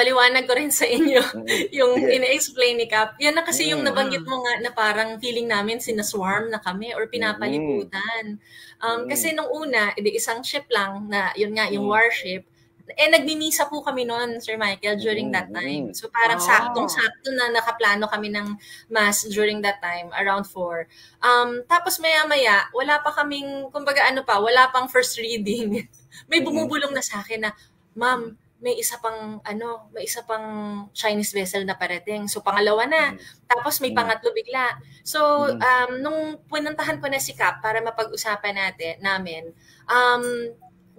ipaliwanag ko rin sa inyo yung Sige. ine-explain ni Cap. Yan na kasi yung nabanggit Mm. mo nga na parang feeling namin sinaswarm na kami or pinapalibutan. Kasi nung una, isang ship lang na, yun nga, yung warship, nagmimisa po kami noon, Sir Michael, during that time. So parang saktong-sakto na nakaplano kami ng mass during that time, around 4. Tapos maya-maya, wala pa kaming, kumbaga wala pang first reading. May bumubulong na sa akin na, Ma'am, may isa pang Chinese vessel na parating. So pangalawa na. Tapos may pangatlo bigla. So nung pinuntahan ko na si Cap para mapag-usapan namin,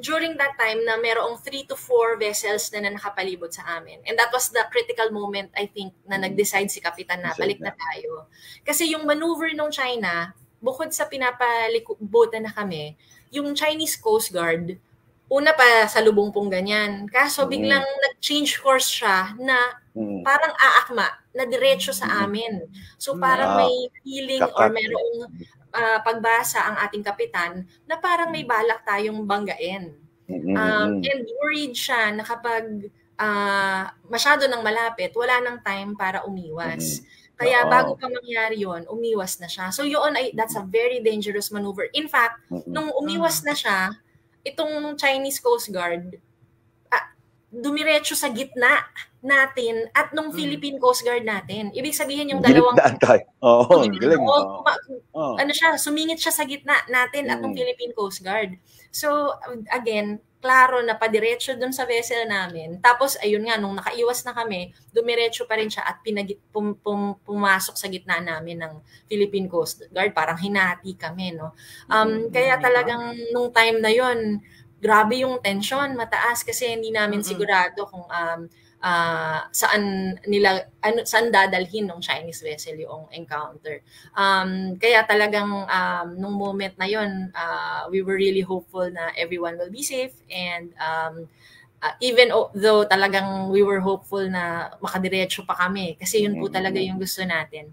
during that time na merong 3 to 4 vessels na nakapalibot sa amin. And that was the critical moment, I think, na nag-decide si Kapitan na balik na tayo. Kasi yung maneuver ng China, bukod sa pinapalibutan na kami, yung Chinese Coast Guard, una pa sa lubong pong ganyan. Kaso biglang nag-change course siya na parang aakma, na diretso sa amin. So parang may feeling or merong pagbasa ang ating kapitan na parang may balak tayong banggain. And worried siya na kapag masyado nang malapit, wala nang time para umiwas. Kaya bago pa mangyari yun, umiwas na siya. So yun, that's a very dangerous maneuver. In fact, nung umiwas na siya, itong Chinese Coast Guard, dumiretso sa gitna natin at nung Philippine Coast Guard natin. Ibig sabihin yung dalawang... sumingit siya sa gitna natin at nung Philippine Coast Guard. So, again, klaro na padiretso dun sa vessel namin. Tapos, ayun nga, nung nakaiwas na kami, dumiretso pa rin siya at pumasok sa gitna namin ng Philippine Coast Guard. Parang hinati kami, no? Kaya talagang nung time na yon, grabe yung tension, mataas kasi hindi namin sigurado kung saan dadalhin ng Chinese vessel yung encounter. Kaya talagang nung moment na yon, we were really hopeful na everyone will be safe, and even though talagang we were hopeful na makadiretso pa kami kasi yun po talaga yung gusto natin.